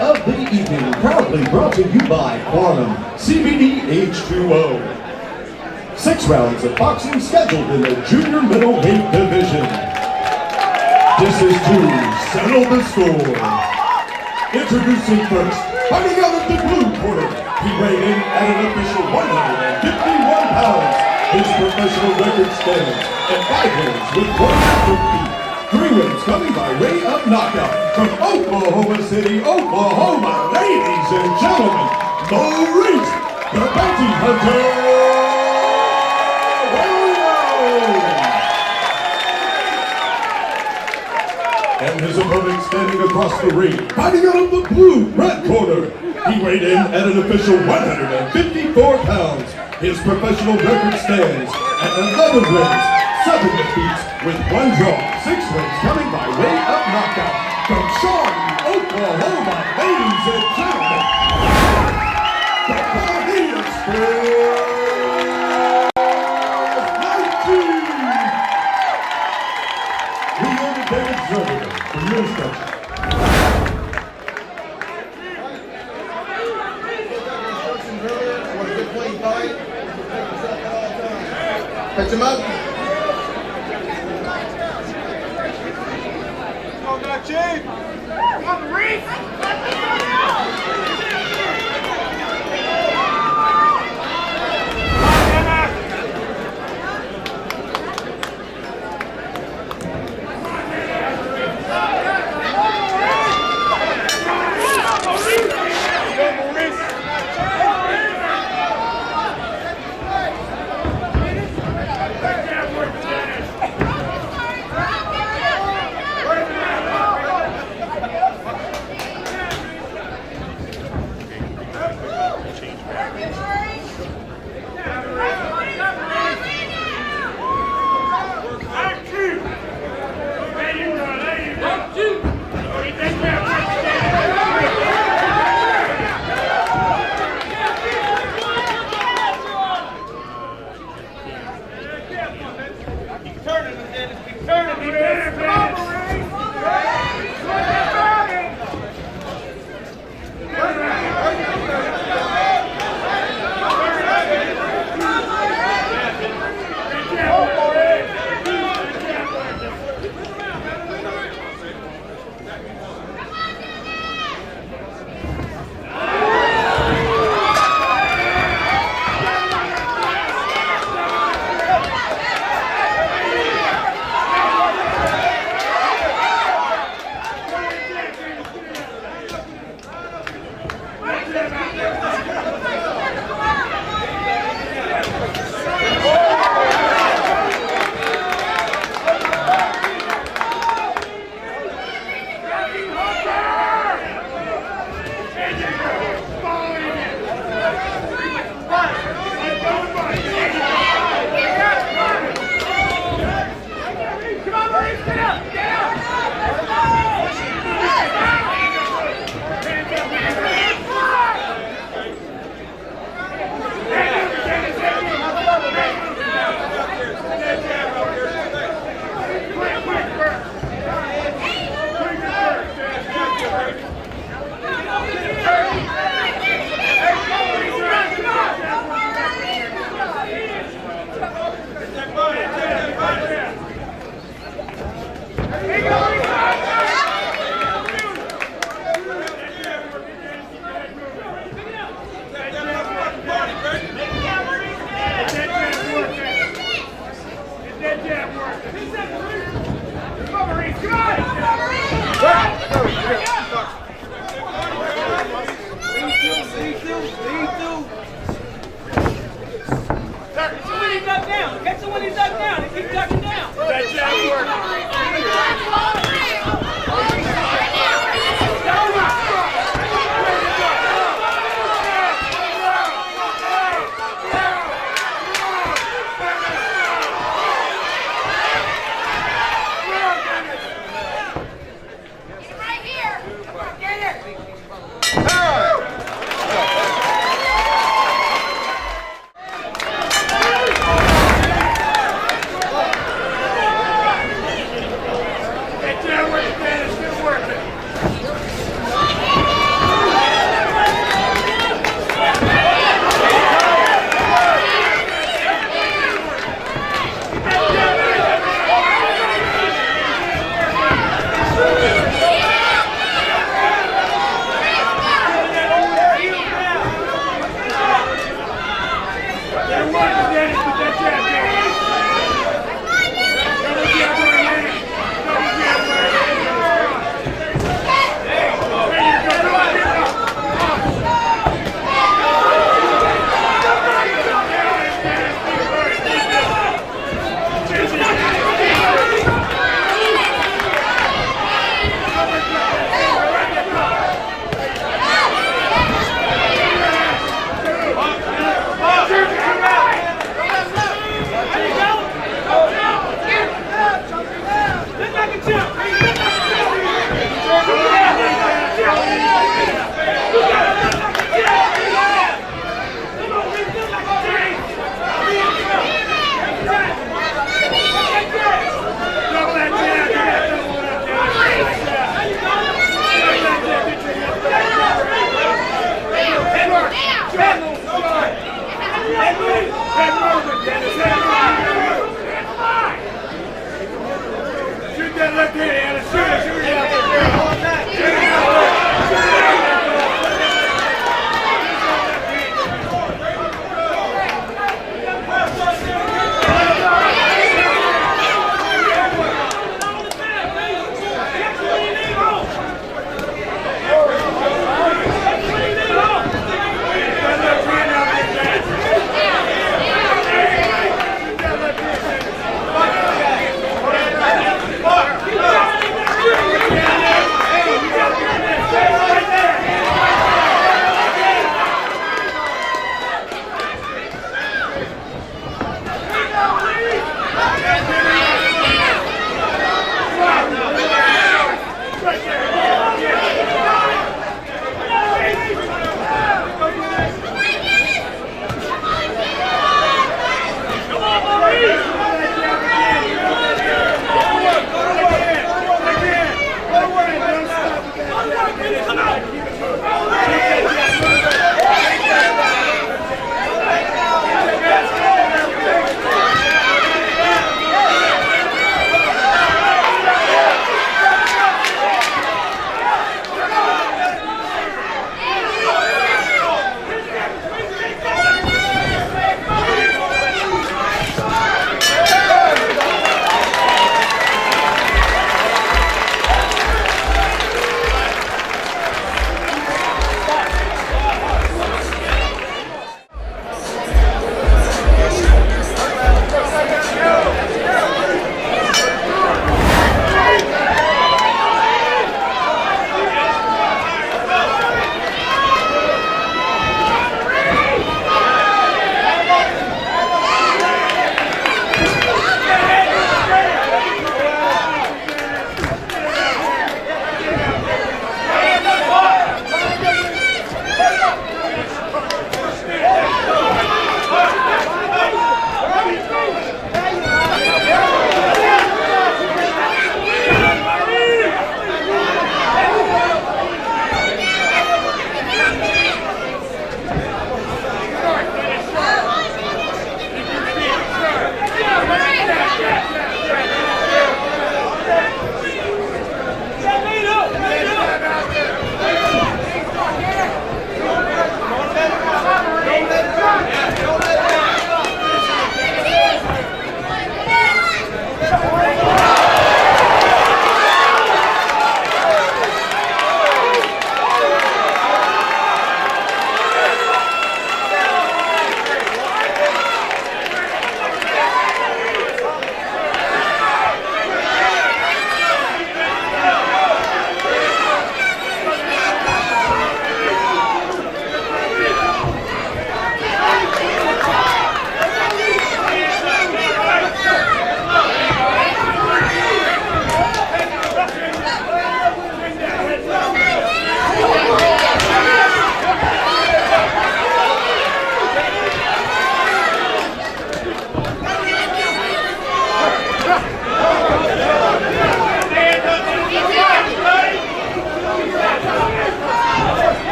of the evening, proudly brought to you by Quantum CBD H2O. 6 rounds of boxing scheduled in the junior middleweight division. This is to settle the score. Introducing first, fighting out of the blue corner, he weighed in at an official 151 pounds. His professional record stands at 5 wins with 1 defeat. 3 wins coming by way of knockout from Oklahoma City, Oklahoma. Ladies and gentlemen, Maurice, the bounty hunter, Willaims. And his opponent standing across the ring, fighting out of the red corner. He weighed in at an official 154 pounds. His professional record stands at 11 wins, 7 defeats with 1 draw. 6 wins coming by way of knockout from Shawnee, Oklahoma. Ladies and gentlemen, the Pioneer Sport Knifechief. We go to David Zerber for your instruction. Catch him up. Come on, Knifechief! Come on, Maurice!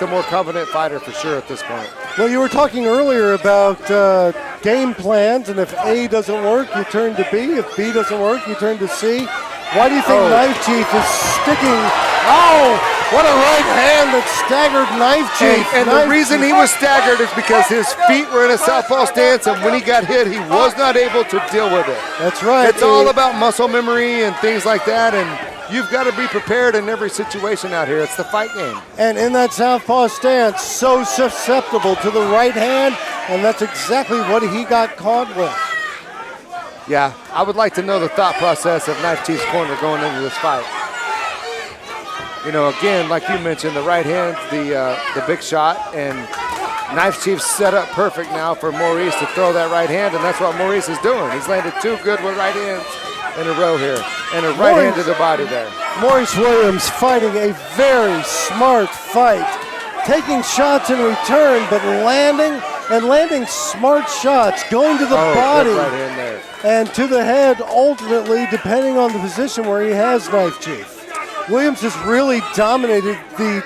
the more confident fighter for sure at this point. Well, you were talking earlier about game plans, and if A doesn't work, you turn to B. If B doesn't work, you turn to C. Why do you think Knifechief is sticking? Oh, what a right hand that staggered Knifechief. And the reason he was staggered is because his feet were in a southpaw stance, and when he got hit, he was not able to deal with it. That's right. It's all about muscle memory and things like that, and you've got to be prepared in every situation out here. It's the fight game. And in that southpaw stance, so susceptible to the right hand, and that's exactly what he got caught with. Yeah, I would like to know the thought process of Knifechief's corner going into this fight. You know, again, like you mentioned, the right hand, the big shot, and Knifechief's set up perfect now for Maurice to throw that right hand, and that's what Maurice is doing. He's landed 2 good with right hands in a row here, and a right hand to the body there. Maurice Willaims fighting a very smart fight, taking shots in return, but landing smart shots, going to the body right hand there. and to the head, ultimately, depending on the position where he has Knifechief. Willaims has really dominated the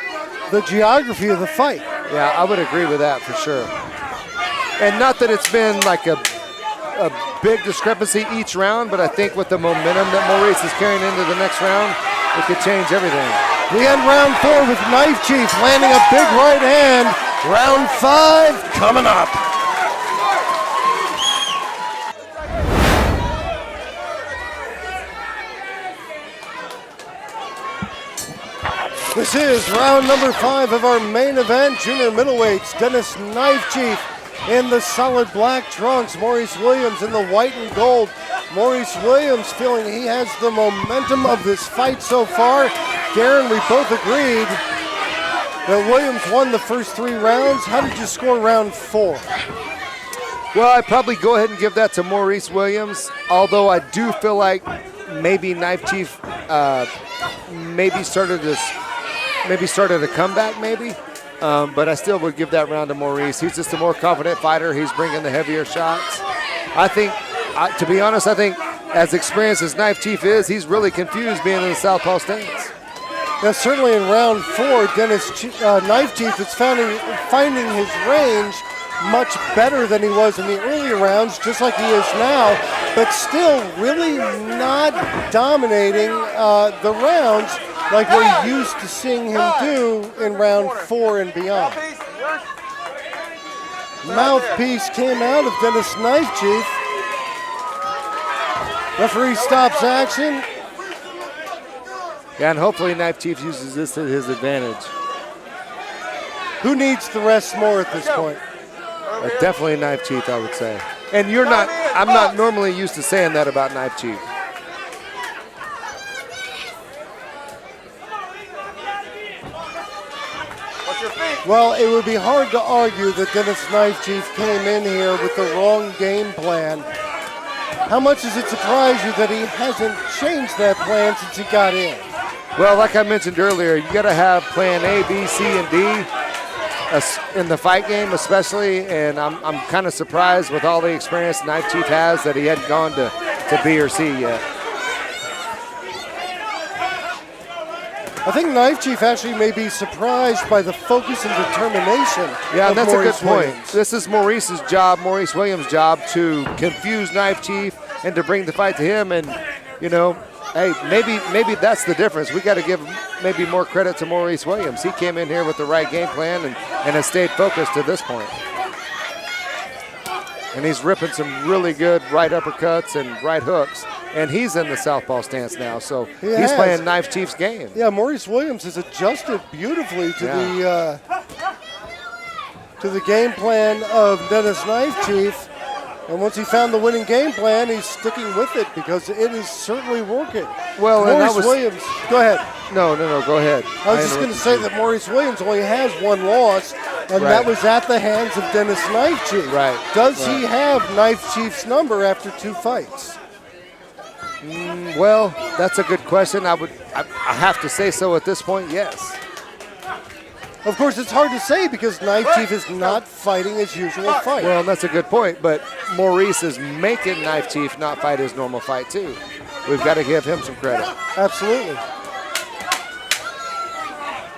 geography of the fight. Yeah, I would agree with that for sure. And not that it's been like a big discrepancy each round, but I think with the momentum that Maurice is carrying into the next round, it could change everything. We end round 4 with Knifechief landing a big right hand. Round 5 coming up. This is round number 5 of our main event, junior middleweights. Dennis Knifechief in the solid black trunks, Maurice Willaims in the white and gold. Maurice Willaims feeling he has the momentum of this fight so far. Darren, we both agreed that Willaims won the first 3 rounds. How did you score round 4? Well, I'd probably go ahead and give that to Maurice Willaims, although I do feel like maybe Knifechief maybe started a comeback but I still would give that round to Maurice. He's just a more confident fighter. He's bringing the heavier shots. I think, to be honest, I think as experienced as Knifechief is, he's really confused being in the southpaw stance. Now, certainly in round 4, Dennis Knifechief is finding his range much better than he was in the earlier rounds, just like he is now, but still really not dominating the rounds like we're used to seeing him do in round 4 and beyond. Mouthpiece came out of Dennis Knifechief. Referee stops action. Yeah, and hopefully Knifechief uses this to his advantage. Who needs the rest more at this point? Definitely Knifechief, I would say. And I'm not normally used to saying that about Knifechief. Well, it would be hard to argue that Dennis Knifechief came in here with the wrong game plan. How much does it surprise you that he hasn't changed that plan since he got in? Well, like I mentioned earlier, you got to have plan A, B, C, and D in the fight game especially, and I'm kind of surprised with all the experience Knifechief has that he hadn't gone to B or C yet. I think Knifechief actually may be surprised by the focus and determination. Yeah, and that's Maurice a good point. Willaims. This is Maurice's job, Maurice Willaims' job, to confuse Knifechief and to bring the fight to him. And, you know, hey, maybe that's the difference. We got to give maybe more credit to Maurice Willaims. He came in here with the right game plan and has stayed focused to this point. And he's ripping some really good right uppercuts and right hooks. And he's in the southpaw stance now, so he's playing Knifechief's game. Yeah, Maurice Willaims has adjusted beautifully to the game plan of Dennis Knifechief. And once he found the winning game plan, he's sticking with it because it is certainly working. Well, Maurice Willaims, go ahead. No, go ahead. I was just going to say that Maurice Willaims only has 1 loss, and that was at the hands of Dennis Knifechief. Right. Does he have Knifechief's number after 2 fights? Well, that's a good question. I have to say so at this point, yes. Of course, it's hard to say because Knifechief is not fighting his usual fight. Well, that's a good point, but Maurice is making Knifechief not fight his normal fight, too. We've got to give him some credit. Absolutely.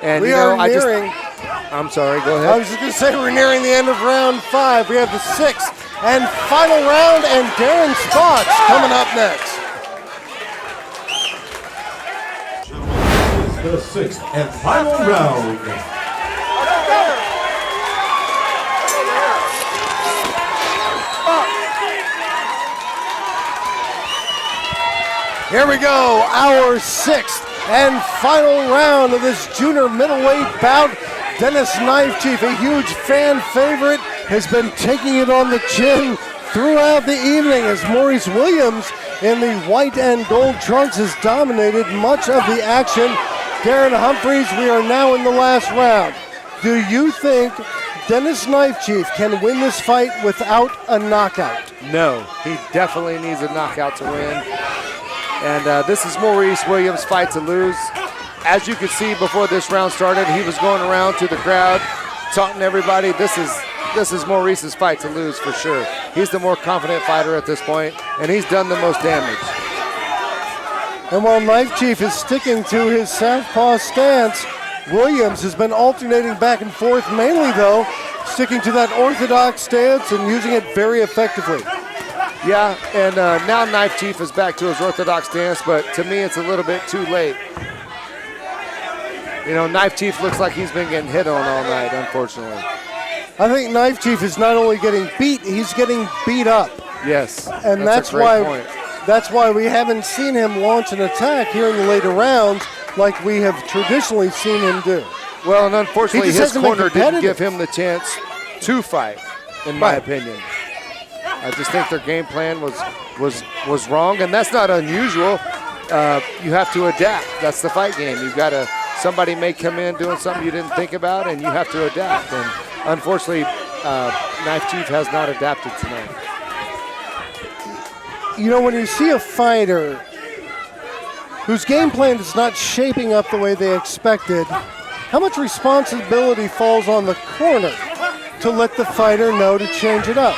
And we are nearing I'm sorry, go I ahead. was just going to say we're nearing the end of round 5. We have the 6th and final round, and Darren Spots coming up next. This is the 6th and final round. Here we go, our 6th and final round of this junior middleweight bout. Dennis Knifechief, a huge fan favorite, has been taking it on the chin throughout the evening as Maurice Willaims in the white and gold trunks has dominated much of the action. Darren Humphreys, we are now in the last round. Do you think Dennis Knifechief can win this fight without a knockout? No, he definitely needs a knockout to win. And this is Maurice Willaims' fight to lose. As you could see before this round started, he was going around to the crowd, taunting everybody. This is Maurice's fight to lose for sure. He's the more confident fighter at this point, and he's done the most damage. And while Knifechief is sticking to his southpaw stance, Willaims has been alternating back and forth, mainly though, sticking to that orthodox stance and using it very effectively. Yeah, and now Knifechief is back to his orthodox stance, but to me it's a little bit too late. You know, Knifechief looks like he's been getting hit on all night, unfortunately. I think Knifechief is not only getting beat, he's getting beat up. Yes, And that's a great why point. that's why we haven't seen him launch an attack here in the later rounds like we have traditionally seen him do. Well, and unfortunately, He just his hasn't been corner didn't competitive. give him the chance to fight, in my Right. opinion. I just think their game plan was wrong, and that's not unusual. You have to adapt. That's the fight game. You've got to. Somebody may come in doing something you didn't think about, and you have to adapt. And unfortunately, Knifechief has not adapted tonight. You know, when you see a fighter whose game plan is not shaping up the way they expected, how much responsibility falls on the corner to let the fighter know to change it up?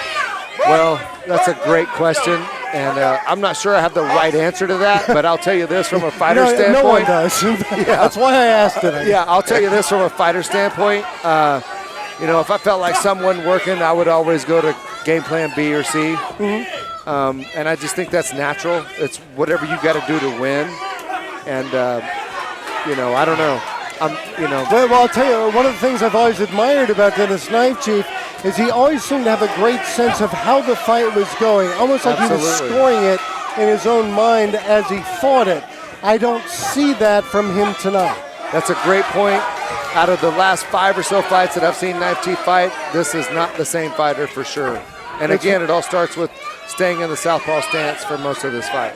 Well, that's a great question, and I'm not sure I have the right answer to that, but I'll tell you this from a fighter standpoint. No one does. That's why I asked it. Yeah, I'll tell you this from a fighter standpoint. You know, if I felt like someone working, I would always go to game plan B or C. And I just think that's natural. It's whatever you got to do to win. And, you know, I don't know. Well, I'll tell you, one of the things I've always admired about Dennis Knifechief is he always seemed to have a great sense of how the fight was going, almost like he was Absolutely. scoring it in his own mind as he fought it. I don't see that from him tonight. That's a great point. Out of the last 5 or so fights that I've seen Knifechief fight, this is not the same fighter for sure. And again, it all starts with staying in the southpaw stance for most of this fight.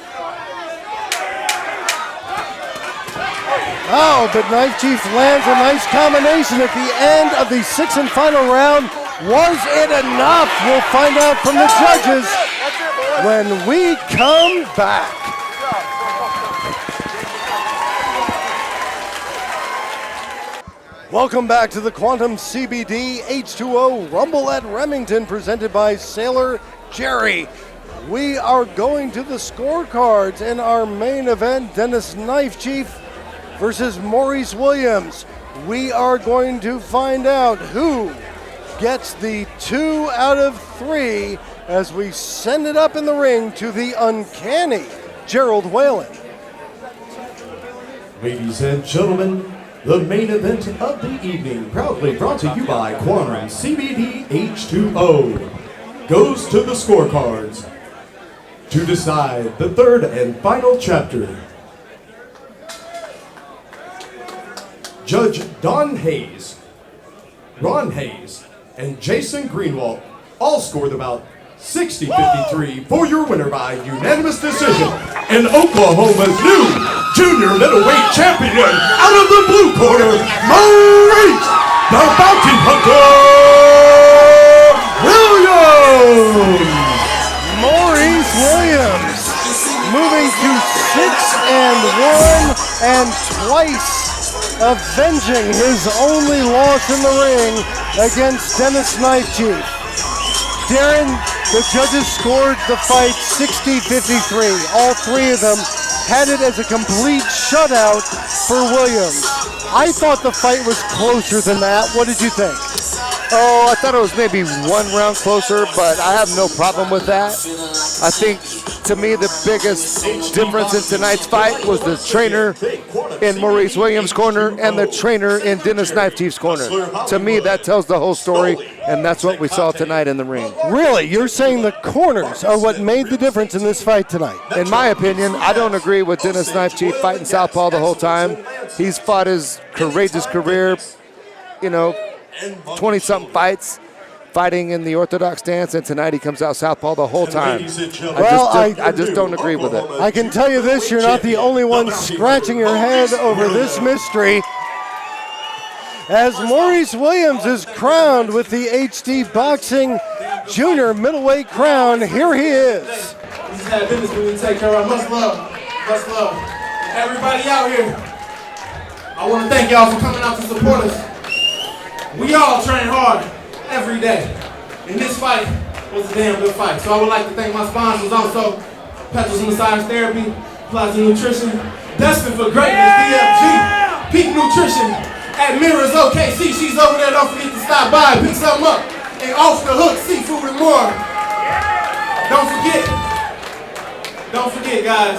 Oh, but Knifechief lands a nice combination at the end of the 6th and final round. Was it enough? We'll find out from the judges when we come back. Welcome back to the Quantum CBD H2O Rumble at Remington, presented by Sailor Jerry. We are going to the scorecards in our main event, Dennis Knifechief versus Maurice Willaims. We are going to find out who gets the 2 out of 3 as we send it up in the ring to the uncanny Gerald Whalen. Ladies and gentlemen, the main event of the evening, proudly brought to you by Quantum CBD H2O, goes to the scorecards to decide the 3rd and final chapter. Judge Don Hayes, Ron Hayes, and Jason Greenwald all scored about 60-53 for your winner by unanimous decision. And Oklahoma's new junior middleweight champion, out of the blue corner, Maurice, the Bounty Hunter Willaims. Maurice Willaims moving to 6-1 and twice avenging his only loss in the ring against Dennis Knifechief. Darren, the judges scored the fight 60-53. All 3 of them had it as a complete shutout for Willaims. I thought the fight was closer than that. What did you think? Oh, I thought it was maybe 1 round closer, but I have no problem with that. I think, to me, the biggest difference in tonight's fight was the trainer in Maurice Willaims' corner and the trainer in Dennis Knifechief's corner. To me, that tells the whole story, and that's what we saw tonight in the ring. Really? You're saying the corners are what made the difference in this fight tonight? In my opinion, I don't agree with Dennis Knifechief fighting southpaw the whole time. He's fought his courageous career, 20-something fights, fighting in the orthodox stance, and tonight he comes out southpaw the whole time. I just don't agree with it. I can tell you this, you're not the only one scratching your head over this mystery. As Maurice Willaims is crowned with the HD Boxing Junior Middleweight crown, here he is. This is that business we need to take care of. Much love. Much love. Everybody out here, I want to thank y'all for coming out to support us. We all train hard every day. And this fight was a damn good fight. So I would like to thank my sponsors also, Petals Massage Therapy, Plaza Nutrition, Destined for Greatness, DFG, Peak Nutrition, at Mirrors OKC. She's over there. Don't forget to stop by, pick something up. And Off the Hook, Seafood and more. Don't forget, guys,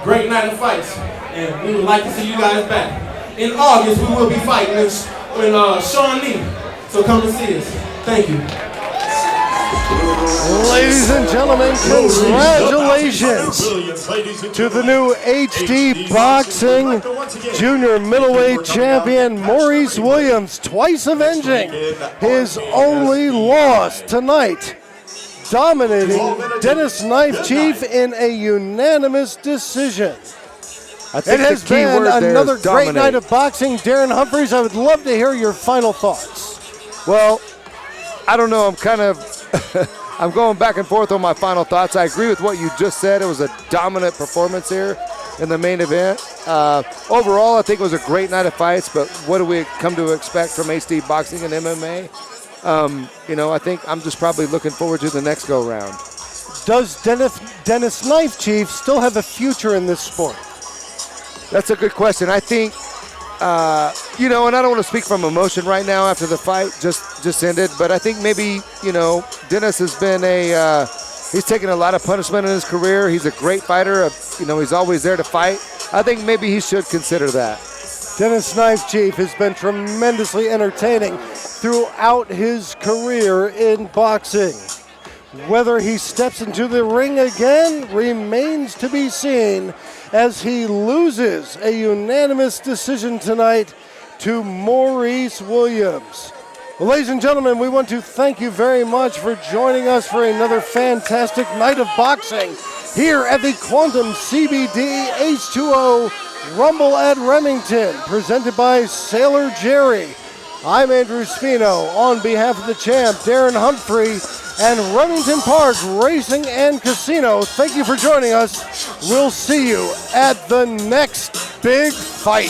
great night of fights. And we would like to see you guys back. In August, we will be fighting with Sean Lee. So come and see us. Thank you. Ladies and gentlemen, congratulations to the new HD Boxing Junior Middleweight Champion, Maurice Willaims, twice avenging his only loss tonight, dominating Dennis Knifechief in a unanimous decision. It has been another great night of boxing. Darren Humphreys, I would love to hear your final thoughts. Well, I don't know. I'm going back and forth on my final thoughts. I agree with what you just said. It was a dominant performance here in the main event. Overall, I think it was a great night of fights, but what do we come to expect from HD Boxing and MMA? I think I'm just probably looking forward to the next go-round. Does Dennis Knifechief still have a future in this sport? That's a good question. I think, and I don't want to speak from emotion right now after the fight just ended, but I think maybe, Dennis has been he's taken a lot of punishment in his career. He's a great fighter. He's always there to fight. I think maybe he should consider that. Dennis Knifechief has been tremendously entertaining throughout his career in boxing. Whether he steps into the ring again remains to be seen, as he loses a unanimous decision tonight to Maurice Willaims. Well, ladies and gentlemen, we want to thank you very much for joining us for another fantastic night of boxing here at the Quantum CBD H2O Rumble at Remington, presented by Sailor Jerry. I'm Andrew Spino. On behalf of the champ, Darren Humphrey, and Remington Park Racing and Casino, thank you for joining us. We'll see you at the next big fight.